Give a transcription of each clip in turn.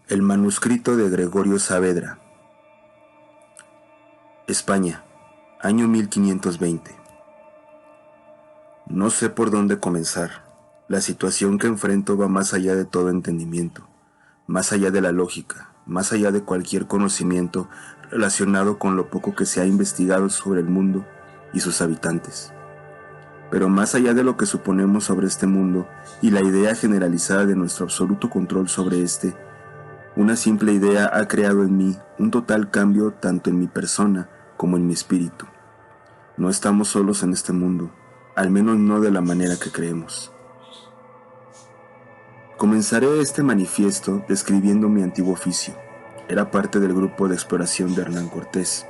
El manuscrito de Gregorio Saavedra. España, año 1520. No sé por dónde comenzar. La situación que enfrento va más allá de todo entendimiento, más allá de la lógica, más allá de cualquier conocimiento relacionado con lo poco que se ha investigado sobre el mundo y sus habitantes. Pero más allá de lo que suponemos sobre este mundo y la idea generalizada de nuestro absoluto control sobre este, una simple idea ha creado en mí un total cambio tanto en mi persona como en mi espíritu. No estamos solos en este mundo, al menos no de la manera que creemos. Comenzaré este manifiesto describiendo mi antiguo oficio. Era parte del grupo de exploración de Hernán Cortés.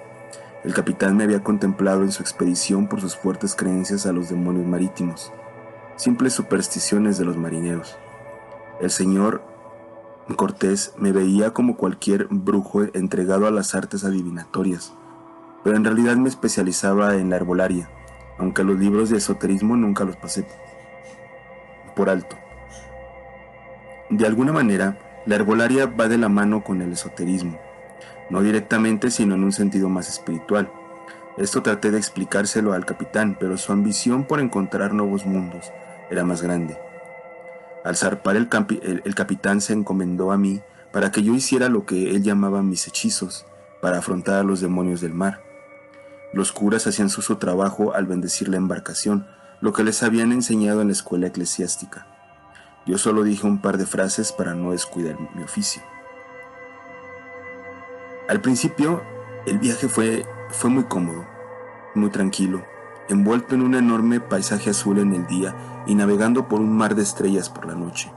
El capitán me había contemplado en su expedición por sus fuertes creencias a los demonios marítimos, simples supersticiones de los marineros. El señor Cortés me veía como cualquier brujo entregado a las artes adivinatorias, pero en realidad me especializaba en la herbolaria, aunque los libros de esoterismo nunca los pasé por alto. De alguna manera, la herbolaria va de la mano con el esoterismo, no directamente sino en un sentido más espiritual. Esto traté de explicárselo al capitán, pero su ambición por encontrar nuevos mundos era más grande. Al zarpar el capitán se encomendó a mí para que yo hiciera lo que él llamaba mis hechizos, para afrontar a los demonios del mar. Los curas hacían su trabajo al bendecir la embarcación, lo que les habían enseñado en la escuela eclesiástica. Yo solo dije un par de frases para no descuidar mi oficio. Al principio, el viaje fue muy cómodo, muy tranquilo, envuelto en un enorme paisaje azul en el día y navegando por un mar de estrellas por la noche.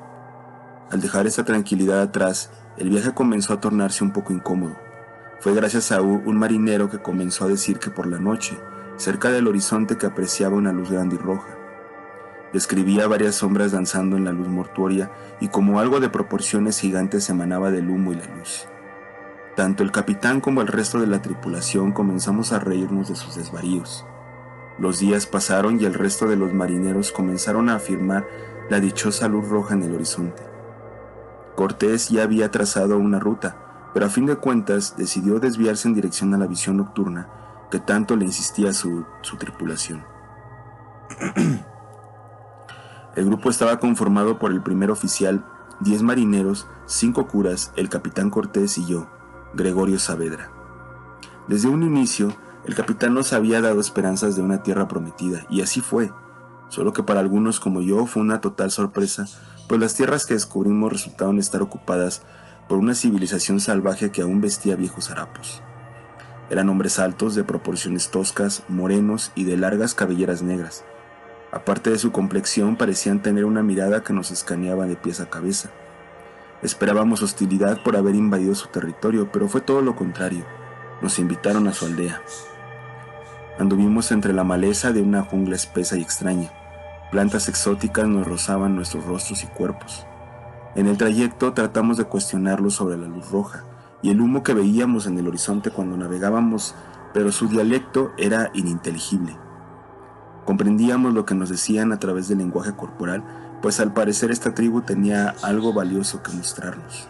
Al dejar esa tranquilidad atrás, el viaje comenzó a tornarse un poco incómodo. Fue gracias a un marinero que comenzó a decir que por la noche, cerca del horizonte, que apreciaba una luz grande y roja. Describía varias sombras danzando en la luz mortuoria y como algo de proporciones gigantes emanaba del humo y la luz. Tanto el capitán como el resto de la tripulación comenzamos a reírnos de sus desvaríos. Los días pasaron y el resto de los marineros comenzaron a afirmar la dichosa luz roja en el horizonte. Cortés ya había trazado una ruta, pero a fin de cuentas decidió desviarse en dirección a la visión nocturna que tanto le insistía su tripulación. El grupo estaba conformado por el primer oficial, 10 marineros, 5 curas, el capitán Cortés y yo, Gregorio Saavedra. Desde un inicio, el capitán nos había dado esperanzas de una tierra prometida, y así fue, solo que para algunos como yo fue una total sorpresa, pues las tierras que descubrimos resultaron estar ocupadas por una civilización salvaje que aún vestía viejos harapos. Eran hombres altos, de proporciones toscas, morenos y de largas cabelleras negras. Aparte de su complexión, parecían tener una mirada que nos escaneaba de pies a cabeza. Esperábamos hostilidad por haber invadido su territorio, pero fue todo lo contrario. Nos invitaron a su aldea. Anduvimos entre la maleza de una jungla espesa y extraña. Plantas exóticas nos rozaban nuestros rostros y cuerpos. En el trayecto tratamos de cuestionarlos sobre la luz roja y el humo que veíamos en el horizonte cuando navegábamos, pero su dialecto era ininteligible. Comprendíamos lo que nos decían a través del lenguaje corporal, pues al parecer esta tribu tenía algo valioso que mostrarnos.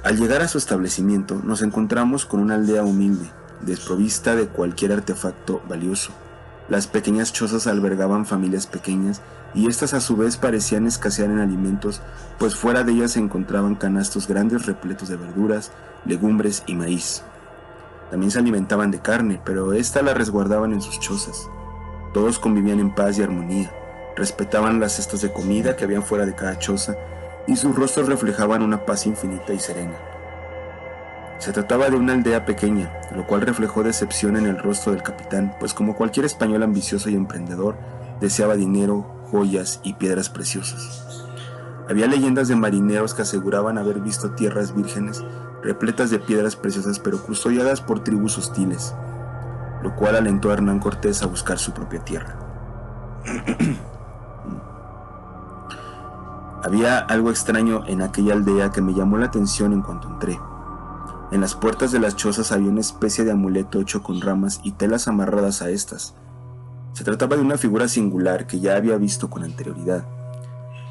Al llegar a su establecimiento, nos encontramos con una aldea humilde, desprovista de cualquier artefacto valioso. Las pequeñas chozas albergaban familias pequeñas y estas a su vez parecían escasear en alimentos, pues fuera de ellas se encontraban canastos grandes repletos de verduras, legumbres y maíz. También se alimentaban de carne, pero esta la resguardaban en sus chozas. Todos convivían en paz y armonía, respetaban las cestas de comida que habían fuera de cada choza y sus rostros reflejaban una paz infinita y serena. Se trataba de una aldea pequeña, lo cual reflejó decepción en el rostro del capitán, pues como cualquier español ambicioso y emprendedor, deseaba dinero, joyas y piedras preciosas. Había leyendas de marineros que aseguraban haber visto tierras vírgenes repletas de piedras preciosas pero custodiadas por tribus hostiles, lo cual alentó a Hernán Cortés a buscar su propia tierra. Había algo extraño en aquella aldea que me llamó la atención en cuanto entré. En las puertas de las chozas había una especie de amuleto hecho con ramas y telas amarradas a estas. Se trataba de una figura singular que ya había visto con anterioridad.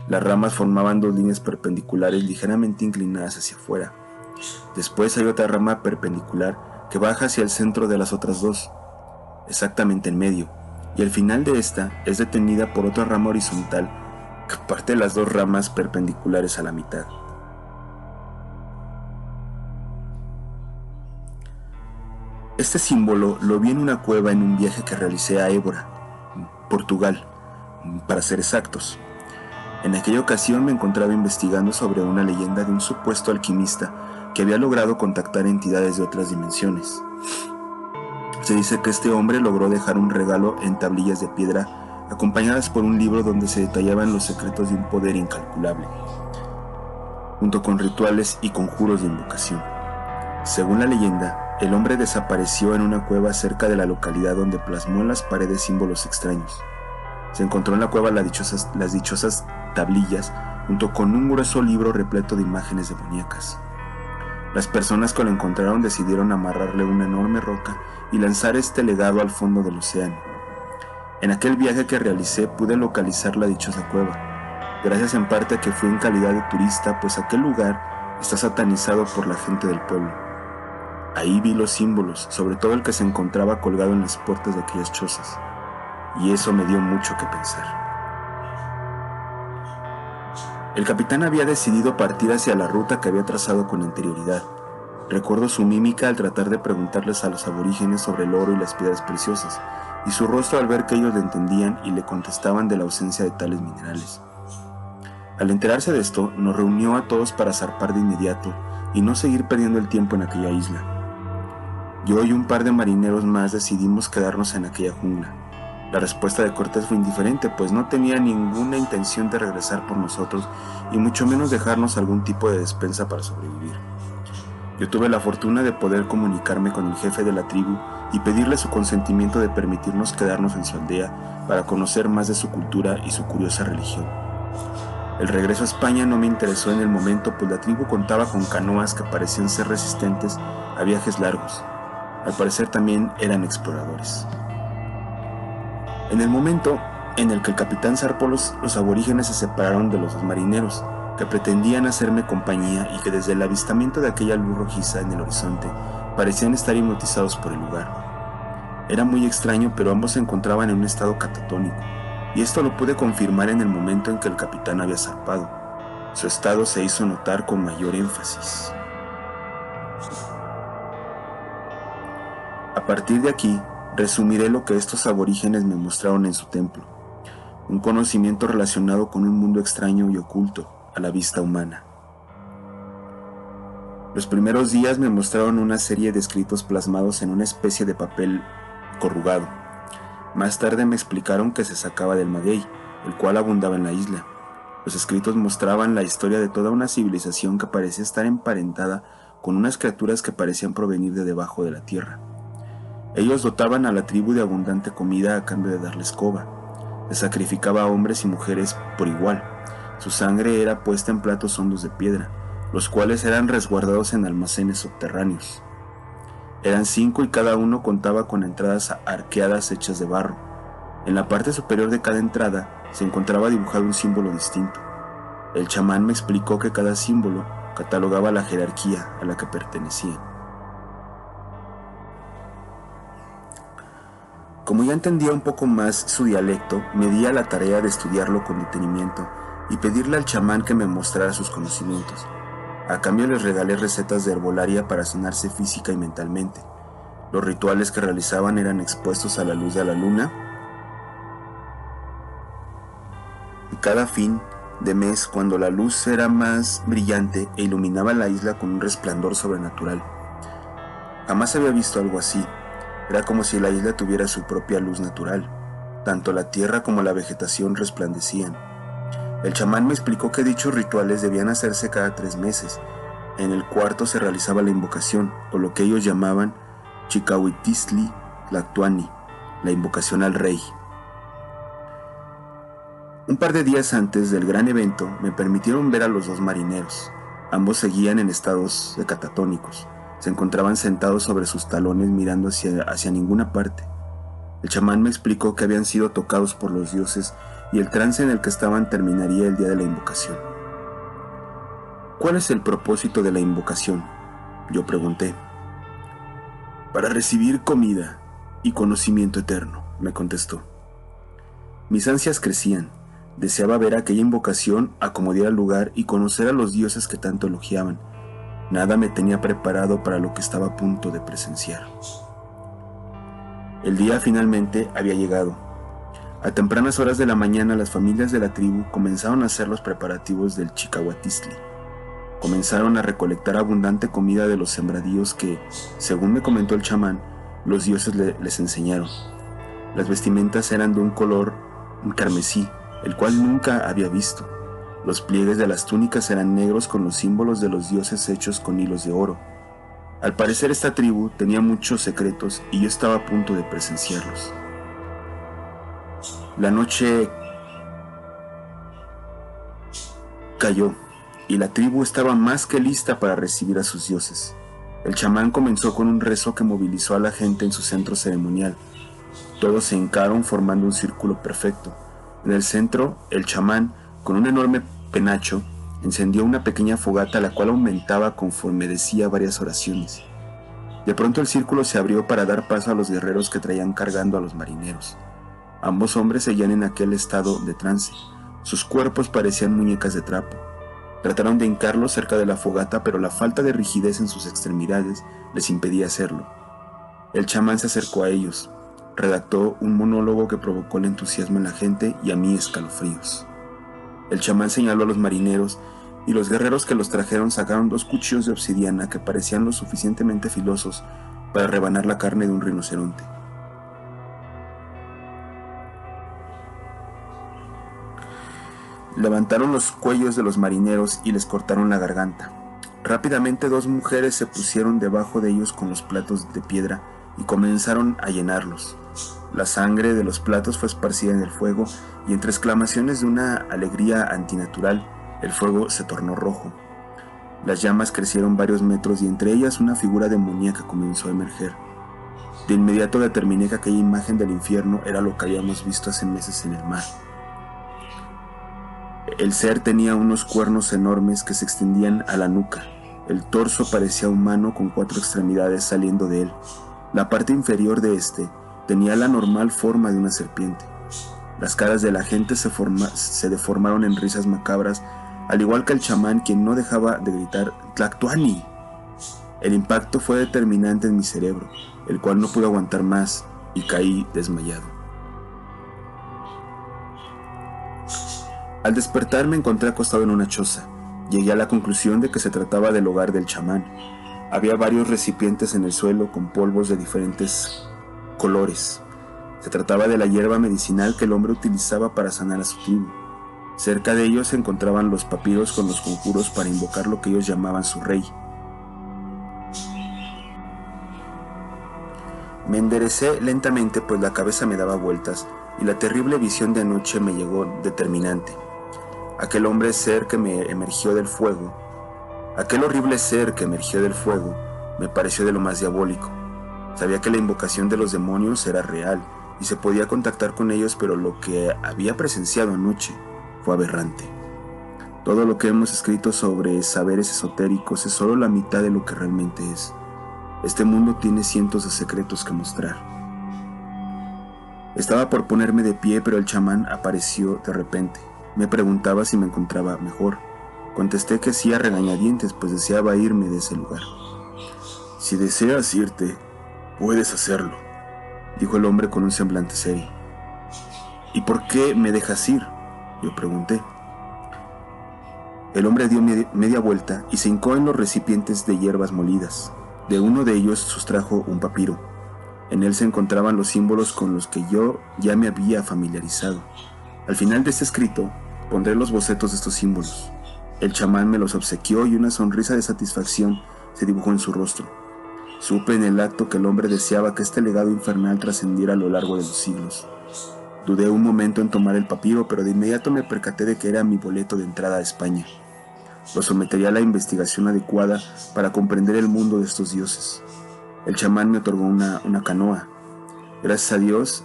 Las ramas formaban dos líneas perpendiculares ligeramente inclinadas hacia afuera. Después hay otra rama perpendicular que baja hacia el centro de las otras dos, exactamente en medio, y al final de esta es detenida por otra rama horizontal que parte las dos ramas perpendiculares a la mitad. Este símbolo lo vi en una cueva en un viaje que realicé a Évora, Portugal, para ser exactos. En aquella ocasión me encontraba investigando sobre una leyenda de un supuesto alquimista que había logrado contactar entidades de otras dimensiones. Se dice que este hombre logró dejar un regalo en tablillas de piedra acompañadas por un libro donde se detallaban los secretos de un poder incalculable, junto con rituales y conjuros de invocación. Según la leyenda, el hombre desapareció en una cueva cerca de la localidad donde plasmó en las paredes símbolos extraños. Se encontró en la cueva las dichosas tablillas junto con un grueso libro repleto de imágenes demoníacas. Las personas que lo encontraron decidieron amarrarle una enorme roca y lanzar este legado al fondo del océano. En aquel viaje que realicé pude localizar la dichosa cueva, gracias en parte a que fui en calidad de turista, pues aquel lugar está satanizado por la gente del pueblo. Ahí vi los símbolos, sobre todo el que se encontraba colgado en las puertas de aquellas chozas, y eso me dio mucho que pensar. El capitán había decidido partir hacia la ruta que había trazado con anterioridad. Recuerdo su mímica al tratar de preguntarles a los aborígenes sobre el oro y las piedras preciosas, y su rostro al ver que ellos le entendían y le contestaban de la ausencia de tales minerales. Al enterarse de esto, nos reunió a todos para zarpar de inmediato y no seguir perdiendo el tiempo en aquella isla. Yo y un par de marineros más decidimos quedarnos en aquella jungla. La respuesta de Cortés fue indiferente, pues no tenía ninguna intención de regresar por nosotros y mucho menos dejarnos algún tipo de despensa para sobrevivir. Yo tuve la fortuna de poder comunicarme con el jefe de la tribu y pedirle su consentimiento de permitirnos quedarnos en su aldea para conocer más de su cultura y su curiosa religión. El regreso a España no me interesó en el momento, pues la tribu contaba con canoas que parecían ser resistentes a viajes largos. Al parecer también eran exploradores. En el momento en el que el capitán zarpó, los aborígenes se separaron de los dos marineros, que pretendían hacerme compañía y que desde el avistamiento de aquella luz rojiza en el horizonte parecían estar hipnotizados por el lugar. Era muy extraño, pero ambos se encontraban en un estado catatónico, y esto lo pude confirmar en el momento en que el capitán había zarpado. Su estado se hizo notar con mayor énfasis. A partir de aquí, resumiré lo que estos aborígenes me mostraron en su templo, un conocimiento relacionado con un mundo extraño y oculto a la vista humana. Los primeros días me mostraron una serie de escritos plasmados en una especie de papel corrugado. Más tarde me explicaron que se sacaba del maguey, el cual abundaba en la isla. Los escritos mostraban la historia de toda una civilización que parecía estar emparentada con unas criaturas que parecían provenir de debajo de la tierra. Ellos dotaban a la tribu de abundante comida a cambio de darles coba. Se sacrificaba a hombres y mujeres por igual. Su sangre era puesta en platos hondos de piedra, los cuales eran resguardados en almacenes subterráneos. Eran 5 y cada uno contaba con entradas arqueadas hechas de barro. En la parte superior de cada entrada se encontraba dibujado un símbolo distinto. El chamán me explicó que cada símbolo catalogaba la jerarquía a la que pertenecían. Como ya entendía un poco más su dialecto, me di a la tarea de estudiarlo con detenimiento y pedirle al chamán que me mostrara sus conocimientos. A cambio les regalé recetas de herbolaria para sanarse física y mentalmente. Los rituales que realizaban eran expuestos a la luz de la luna y cada fin de mes, cuando la luz era más brillante e iluminaba la isla con un resplandor sobrenatural. Jamás había visto algo así. Era como si la isla tuviera su propia luz natural. Tanto la tierra como la vegetación resplandecían. El chamán me explicó que dichos rituales debían hacerse cada 3 meses. En el cuarto se realizaba la invocación, o lo que ellos llamaban Chicahuitistli Tlactuani, la invocación al rey. Un par de días antes del gran evento, me permitieron ver a los 2 marineros. Ambos seguían en estados catatónicos. Se encontraban sentados sobre sus talones mirando hacia ninguna parte. El chamán me explicó que habían sido tocados por los dioses y el trance en el que estaban terminaría el día de la invocación. ¿Cuál es el propósito de la invocación?, yo pregunté. Para recibir comida y conocimiento eterno, me contestó. Mis ansias crecían. Deseaba ver aquella invocación a como diera lugar y conocer a los dioses que tanto elogiaban. Nada me tenía preparado para lo que estaba a punto de presenciar. El día finalmente había llegado. A tempranas horas de la mañana las familias de la tribu comenzaron a hacer los preparativos del Chicahuatistli. Comenzaron a recolectar abundante comida de los sembradíos que, según me comentó el chamán, los dioses les enseñaron. Las vestimentas eran de un color carmesí, el cual nunca había visto. Los pliegues de las túnicas eran negros con los símbolos de los dioses hechos con hilos de oro. Al parecer esta tribu tenía muchos secretos y yo estaba a punto de presenciarlos. La noche cayó y la tribu estaba más que lista para recibir a sus dioses. El chamán comenzó con un rezo que movilizó a la gente en su centro ceremonial. Todos se hincaron formando un círculo perfecto. En el centro, el chamán, con un enorme penacho, encendió una pequeña fogata la cual aumentaba conforme decía varias oraciones. De pronto el círculo se abrió para dar paso a los guerreros que traían cargando a los marineros. Ambos hombres seguían en aquel estado de trance. Sus cuerpos parecían muñecas de trapo. Trataron de hincarlos cerca de la fogata, pero la falta de rigidez en sus extremidades les impedía hacerlo. El chamán se acercó a ellos. Redactó un monólogo que provocó el entusiasmo en la gente y a mí escalofríos. El chamán señaló a los marineros y los guerreros que los trajeron sacaron 2 cuchillos de obsidiana que parecían lo suficientemente filosos para rebanar la carne de un rinoceronte. Levantaron los cuellos de los marineros y les cortaron la garganta. Rápidamente 2 mujeres se pusieron debajo de ellos con los platos de piedra y comenzaron a llenarlos. La sangre de los platos fue esparcida en el fuego y entre exclamaciones de una alegría antinatural, el fuego se tornó rojo. Las llamas crecieron varios metros y entre ellas una figura demoníaca comenzó a emerger. De inmediato determiné que aquella imagen del infierno era lo que habíamos visto hace meses en el mar. El ser tenía unos cuernos enormes que se extendían a la nuca. El torso parecía humano con 4 extremidades saliendo de él. La parte inferior de este tenía la normal forma de una serpiente. Las caras de la gente se deformaron en risas macabras, al igual que el chamán, quien no dejaba de gritar «¡Tlactuani!». El impacto fue determinante en mi cerebro, el cual no pudo aguantar más y caí desmayado. Al despertar me encontré acostado en una choza. Llegué a la conclusión de que se trataba del hogar del chamán. Había varios recipientes en el suelo con polvos de diferentes colores. Se trataba de la hierba medicinal que el hombre utilizaba para sanar a su tribu. Cerca de ellos se encontraban los papiros con los conjuros para invocar lo que ellos llamaban su rey. Me enderecé lentamente pues la cabeza me daba vueltas y la terrible visión de anoche me llegó determinante. Aquel horrible ser que emergió del fuego, me pareció de lo más diabólico. Sabía que la invocación de los demonios era real y se podía contactar con ellos, pero lo que había presenciado anoche fue aberrante. Todo lo que hemos escrito sobre saberes esotéricos es solo la mitad de lo que realmente es. Este mundo tiene cientos de secretos que mostrar. Estaba por ponerme de pie, pero el chamán apareció de repente. Me preguntaba si me encontraba mejor. Contesté que sí a regañadientes, pues deseaba irme de ese lugar. Si deseas irte, puedes hacerlo, dijo el hombre con un semblante serio. ¿Y por qué me dejas ir?, yo pregunté. El hombre dio media vuelta y se hincó en los recipientes de hierbas molidas. De uno de ellos sustrajo un papiro. En él se encontraban los símbolos con los que yo ya me había familiarizado. Al final de este escrito pondré los bocetos de estos símbolos. El chamán me los obsequió y una sonrisa de satisfacción se dibujó en su rostro. Supe en el acto que el hombre deseaba que este legado infernal trascendiera a lo largo de los siglos. Dudé un momento en tomar el papiro, pero de inmediato me percaté de que era mi boleto de entrada a España. Lo sometería a la investigación adecuada para comprender el mundo de estos dioses. El chamán me otorgó una canoa. Gracias a Dios,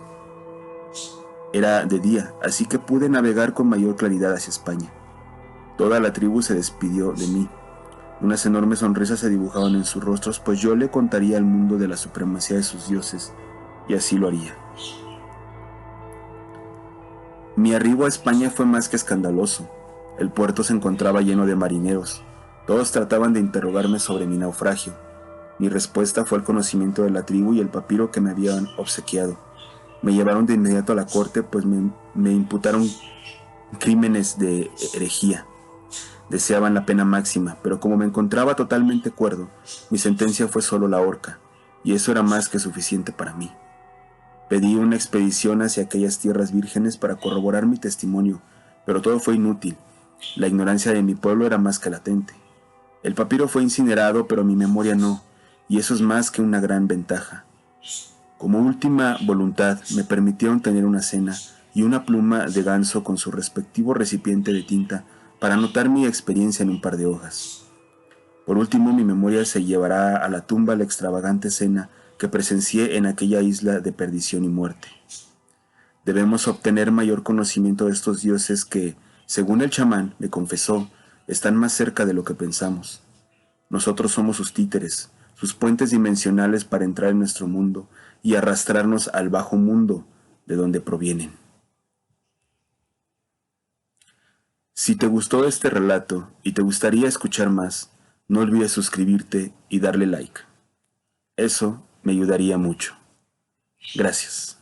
Era de día, así que pude navegar con mayor claridad hacia España. Toda la tribu se despidió de mí. Unas enormes sonrisas se dibujaban en sus rostros, pues yo le contaría al mundo de la supremacía de sus dioses, y así lo haría. Mi arribo a España fue más que escandaloso. El puerto se encontraba lleno de marineros. Todos trataban de interrogarme sobre mi naufragio. Mi respuesta fue el conocimiento de la tribu y el papiro que me habían obsequiado. Me llevaron de inmediato a la corte, pues me imputaron crímenes de herejía. Deseaban la pena máxima, pero como me encontraba totalmente cuerdo, mi sentencia fue solo la horca, y eso era más que suficiente para mí. Pedí una expedición hacia aquellas tierras vírgenes para corroborar mi testimonio, pero todo fue inútil. La ignorancia de mi pueblo era más que latente. El papiro fue incinerado, pero mi memoria no, y eso es más que una gran ventaja. Como última voluntad, me permitieron tener una cena y una pluma de ganso con su respectivo recipiente de tinta para anotar mi experiencia en un par de hojas. Por último, mi memoria se llevará a la tumba la extravagante cena que presencié en aquella isla de perdición y muerte. Debemos obtener mayor conocimiento de estos dioses que, según el chamán me confesó, están más cerca de lo que pensamos. Nosotros somos sus títeres, sus puentes dimensionales para entrar en nuestro mundo y arrastrarnos al bajo mundo de donde provienen. Si te gustó este relato y te gustaría escuchar más, no olvides suscribirte y darle like. Eso me ayudaría mucho. Gracias.